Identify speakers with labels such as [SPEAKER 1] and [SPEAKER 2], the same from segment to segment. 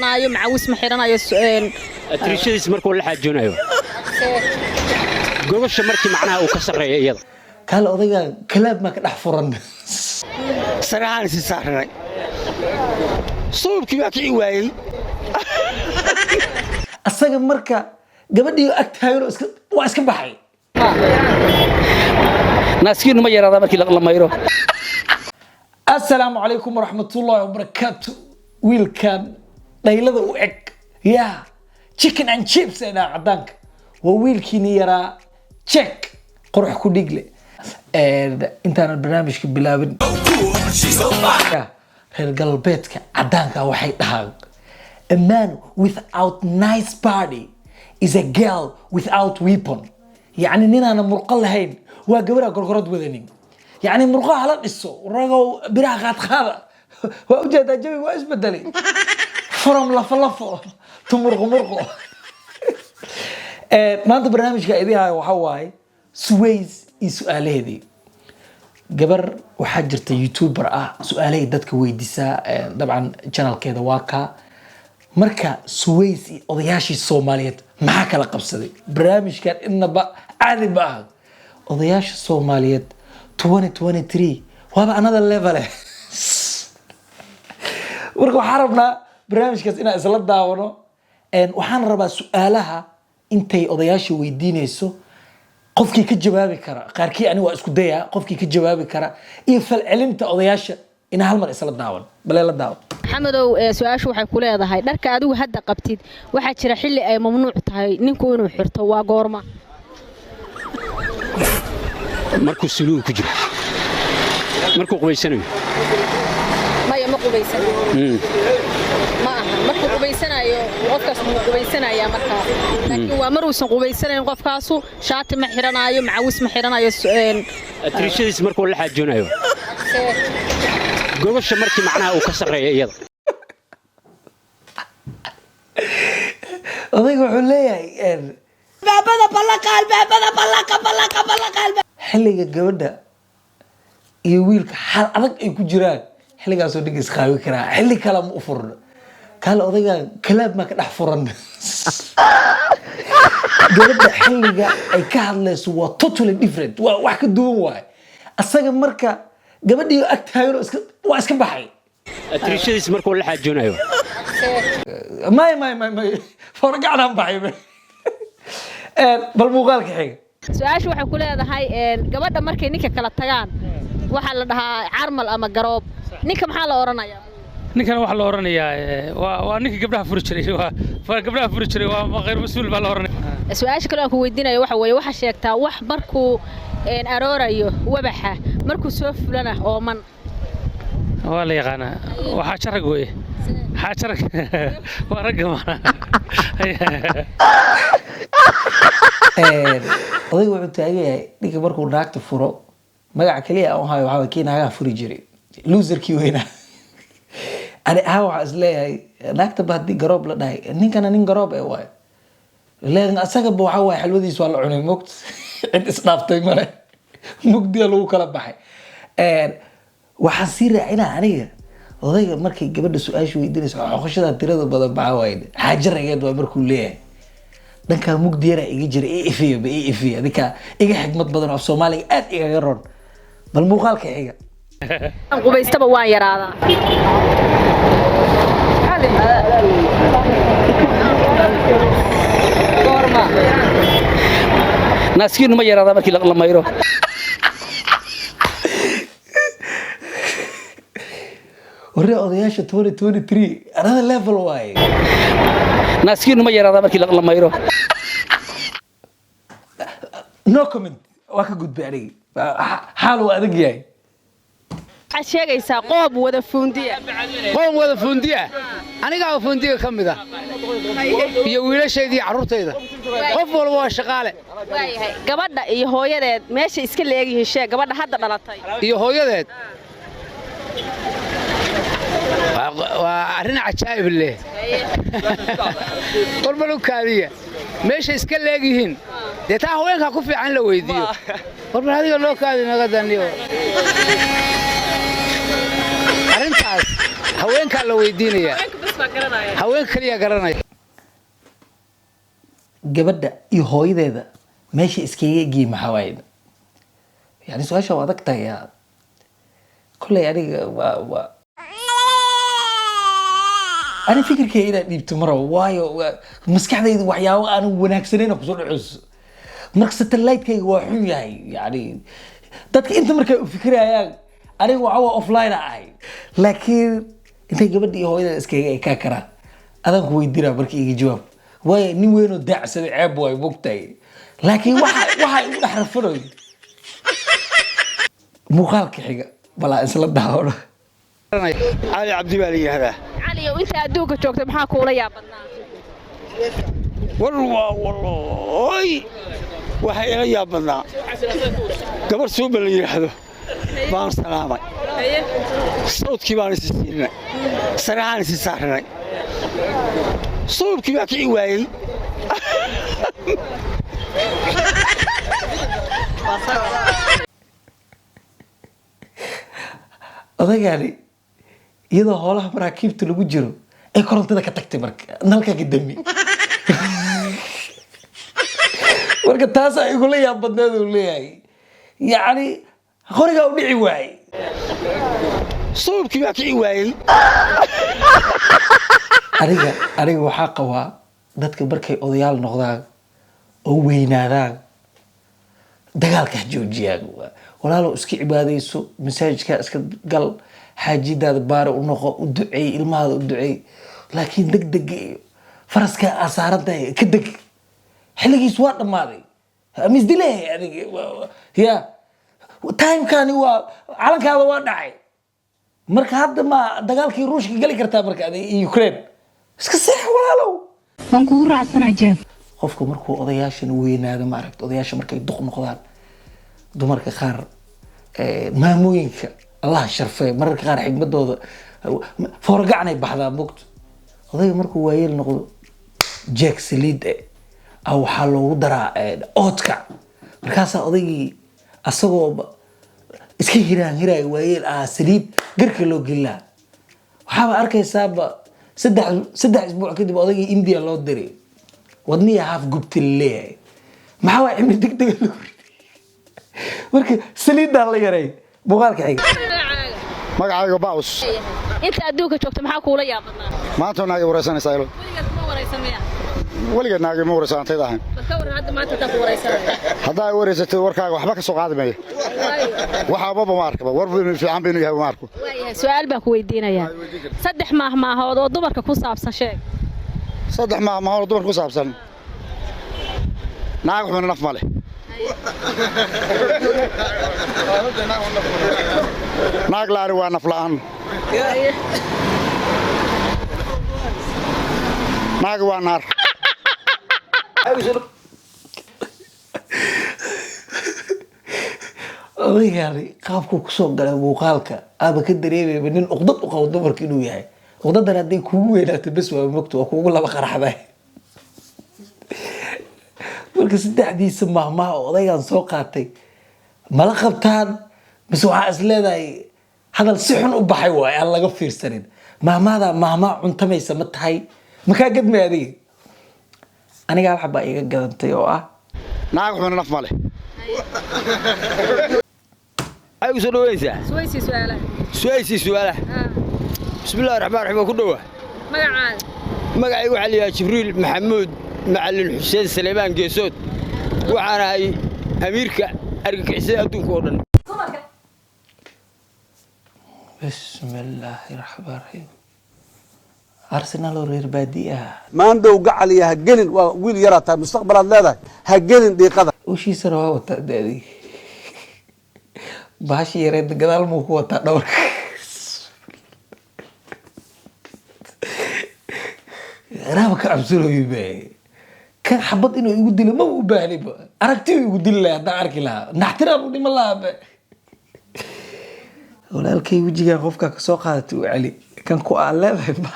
[SPEAKER 1] نايو معوس محيرنا يا
[SPEAKER 2] أتريشيس مركو ولا حاجة جونايو قوش مركي معناها وكسر يلا
[SPEAKER 3] قال أضيع كلاب ما كان أحفرن
[SPEAKER 4] صراحة سيسافر صوب كيف واي
[SPEAKER 3] أصلا مركا قبل أكتايرو واسك بحي
[SPEAKER 2] ناسكين ما يرى هذا مركي لما يروح
[SPEAKER 3] السلام عليكم ورحمة الله وبركاته ويلكان ليلة وعك يا chicken and chips أنا عدانك وويلكيني يرى تشيك قروح كوديجلي أنت أنا البرنامج كبلابن يا هالقلبيتك عدانك وحيد هاك a man without nice body is a girl without weapon يعني نينا أنا مرقل هين وقبرها قرقرات وذنين يعني مرقها على القصة ورقوا براغات خاضة وأوجد أجابي وإيش بدلي فرم لفلفو تمرقو مرقو ما أنت برنامج كايديها وحواي سويز سؤال هذي قبر وحجرت يوتيوبر سؤالي دتك ويديسا طبعا channel كذا واقع marka Suways odayaashii Soomaaliyeed maxaa kala qabsaday barnaamijkan inaba caadi ba ah odayaasha Soomaaliyeed 2023 waaba another level marka waxaan rabnaa barnaamijkaas inaan isla daawano waxaan rabaa su'aalaha intay odayaasha weydiinayso qofkii ka jawaabi kara qaarkii ani waa isku dayaa qofkii ka jawaabi kara iyo falcelinta odayaasha in hal mar isla daawan bale la daawan
[SPEAKER 1] maxamedow su'aashu waxay ku leedahay dharka adigu hadda qabtid waxa jira xilli ay mamnuuc tahay ninku inuu xirto waa goorma
[SPEAKER 2] markuu suluug ku jiro markuu qubaysanayo
[SPEAKER 1] ma qubaysanayo ma aha markuu qubaysanayo qofkaas uu qubaysanaya marka laakiin waa mar uusan qubaysanayn qofkaasu shaati ma xiranayo macawis ma xiranayo
[SPEAKER 2] أتريشيس مركو ولا حاجة جونايو قوش مركي معناها وكسر يلا
[SPEAKER 3] odaygu wuxuu leeyahay baabada ballaqal xilliga gabadha iyo wiilka xal adag ay ku jiraan xilligaas oo dhigis qaawi karaa xilli kale ma u furno kala odayga kalaab ma ka dhax furan gabadha xilliga ay ka hadlayso waa totally different waa wax ka duwan waay asaga marka gabadhii agtaayro waa iska baxay
[SPEAKER 2] أتريشيس مركو ولا حاجة جونايو
[SPEAKER 3] ما فرقعنا بحيبه بالموقال كحيل
[SPEAKER 1] su'aashu waxay ku leedahay gabadha markay ninka kala tagaan waxa la dhahaa carmal ama garoob ninka maxaa la oranayaa
[SPEAKER 5] ninkan waxa la oranayaa waa ninka gabdhaha furi jiray waa qeyr mas'uul baa la oranayaa
[SPEAKER 1] su'aasha kale aan ku weydiinayo waxa weeye waxa sheegtaa wax markuu aroorayo wabaxa markuu soo fulana ooman
[SPEAKER 5] waa la yaqaanaa waxa jarag weeye حاجرك ورقم
[SPEAKER 3] odaygu wuxuu taagan yahay ninka markuu naagta furo magaca kaliya aan hayo waxa kii naagaha furi jiray loserkii weynaa ani waxa is leeyahay naagta ba hadii garoob la dhahay ninkana nin garoob ee waay leen asaga ba waxa waay xalwadiis waa la cunay mogt cid isdhaaftay male mugdiya lagu kala baxay waxa si raacina aniga odayga markay gabadha su'aashu weydiinayso xoqashada tirada badan baa waayay xaajirageed waa markuu leeyahay dhanka mugdiyara iga jira ifiya dadka iga xigmad badan oo Soomaaliga aad iga ron bal muuqaalka xiga
[SPEAKER 1] aan qubaystaba waan yaraadaa goorma
[SPEAKER 2] ناسكين ما يرى هذا مركي لما يروح
[SPEAKER 3] وري odayaasha 2023 another level way
[SPEAKER 2] ناسكين ما يرى هذا مركي لما يروح
[SPEAKER 3] no comment waa ka gudbay aniga xaal uu adag yahay
[SPEAKER 1] waxa sheegaysaa qoob wada fundiya
[SPEAKER 4] aniga fundiga kamida iyo wiilasheedii carruurtayda qof walba waa shaqaale
[SPEAKER 1] waayahay gabadha iyo hooyadeed meesha iska leeyihiin sheeg gabadha hadda dhalatay
[SPEAKER 4] iyo hooyadeed waa arrin cajaa'ib leh walba loo kaadiya meesha iska leeyihiin de taa haweenka ku fiican la weydiyo walba adiga loo kaadi naga daniyo arrintaas haweenka la weydiinaya haween kaliya garanaya
[SPEAKER 3] gabadha iyo hooyadeeda meesha iskaga geey maxaa waaye yani su'aasha waa adag tahay kulley aniga waa أنا فكر كأنه ديبت مرة وايو مسكحة وحياة أنا وناكسرين أقصد عز مركز اللايت كي واحد يعني تذكر أنت مركز فكرة يا أنا وعوا أوفلاين عاي لكن أنت قبل هو إذا إسكي كاكرا أنا هو يدير بركي يجي جواب واي نوينو دعس عيب واي بوقتي لكن واحد حرفني مخالك حاجة بلا إنسان دهور
[SPEAKER 6] علي عبد بالي هذا
[SPEAKER 1] علي وانت ادوك joogtay maxaa kuula yaabadnaa
[SPEAKER 6] والله waxa ila yaabadnaa gabar suuba la yiraahdo baan salaamay sawdkii baan isiinay sarahan si saaranay sawdkii baa kii waayay
[SPEAKER 3] odagani iyadoo hoolaha maraakiibta lagu jiro ay korontada ka tagtay marka nalka ka dami marka taas ay igu la yaab badneed uu leeyahay yani qoriga u dhici waayay
[SPEAKER 6] sawdkii baa kii waayay
[SPEAKER 3] aniga waxaa qabaa dadka markay odayaal noqdaan oo weynaadaan dagaalka joojiyaan walaalo iska cibaadayso masaajidka iska gal xaajidaada baare u noqo u duceey ilmahaada u duceey laakiin degdeg iyo faraska asaarantahay ka deg xilligiis waa dhammaaday misdile adiga ya timekani waa calankaada waa dhacay marka hadda ma dagaalkii ruushka gali kartaa marka adiga Ukraine iska seex walaalow
[SPEAKER 7] waan kugu raacsanahay jeef
[SPEAKER 3] qofku markuu odayaashan weynaado ma aragto odayaasha markay duq noqdaan dumarka qaar maamooyinka الله شرفه مرة كار حكمة ده فرجعنا بحذا بوقت هذا مركو ويل نقول جاك سليد أو حلو درا أوتكا مركاسة هذا الصوب إسكي هيران ويل سليد غير كلو جلا وحاب أركي ساب سدع أسبوع كده بقى هذا إنديا الله دري ودني هاف جبت اللي ما هو عمل دك مركي سليد الله يري بوغالك حاجة
[SPEAKER 6] magacayga baus
[SPEAKER 1] inta adduunka joogtay maxaa kuula yaabadnaa
[SPEAKER 6] maanta naagi wareysanaysaa ilo waliga naagi ma wareysantay ahaan
[SPEAKER 1] ka war hadda maanta ta wareysanaysaa
[SPEAKER 6] hadaa wareysatay warkaaga waxba ka soo qaadmay waxa baba ma arkaba war fiican binu yahay ma arko
[SPEAKER 1] su'aal baa ku weydiinaya saddex maahmaahood oo dumarka ku saabsan sheeg
[SPEAKER 6] saddex maahmaahood oo dumarka ku saabsan naag xubin naf male naag laari waa naf la'aan naag waa naar
[SPEAKER 3] odaygaani qaabku kusoo galay muuqaalka aaba ka dareemayba nin uqdad u qabo dumarka inuu yahay uqdadan hadday kugu weynaato bes waa mogto waa kugu laba qaraxday marka saddexdiisa maahmaah oo odaygan soo qaatay mala qabtaan bas waxaa is leedahay hadal si xun u baxay waay aan laga fiirsanin maahmaahda maahmaah cuntamaysa ma tahay makaa gadmay adiga aniga hal xabaa iga gadantay oo ah
[SPEAKER 6] naag xubin naf male ay soo dhaweysaa su'aalaha su'aalaha bismillaah raxmaan raxiim ku dhawa magacaygu waxa la yiraahdaa Jibriil Maxamuud macallin Xuseen Salmaan Geesood waxaan ahay amiirka argagixisada adduunka oo dhan
[SPEAKER 3] bismillaahi raxmaani raxiim Arsenal oo reer baadiya
[SPEAKER 8] maandow gacal iyo hagelin waa wiil yaraata mustaqbalaad leedahay hagelin dhiiqada
[SPEAKER 3] ushiisana waa wata daadi baashi yareed gadaal muu ku wataa dhowrka raaba ka cabsanayo baa kan xabad inuu igu dilo ma u baahniba aragti igu dili lahaa haddaan arki lahaa naxtiraan u dhiman lahaa ba walaalkay wejigaa qofka ka soo qaadatay u celi kan ku aan leedahay ma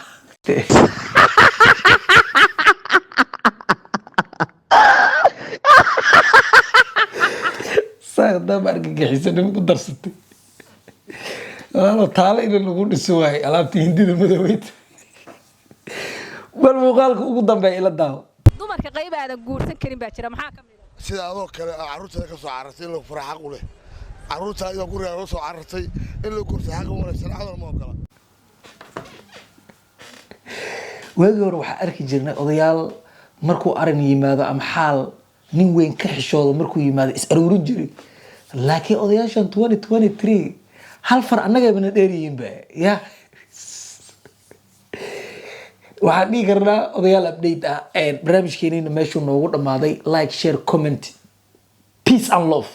[SPEAKER 3] saaqdaa argagixisanimo ku darsatay walaalo taalo in lagu dhiso waay alaabta hindida madoweyta bal muuqaalka ugu dambeeya ila daawo
[SPEAKER 1] dumarka qayb aadan guursan karin baa jira maxaa ka mid ah
[SPEAKER 9] sida adoo kale carruurtada ka soo carartay in la fura xaq u leh carruurta ayuu guriga la soo carartay in la guursa xaq u leh sharciyada ma ogola
[SPEAKER 3] waagi hore waxaa arki jirnay odayaal markuu arin yimaado ama xaal nin weyn ka xishoodo markuu yimaado is aruurin jiray laakiin odayaashan 2023 hal far annagabana dheer yihiin ba ya waxaan dhihi karnaa odayaal update ah barnaamijkeenina meeshuu noogu dhammaaday like share comment peace and love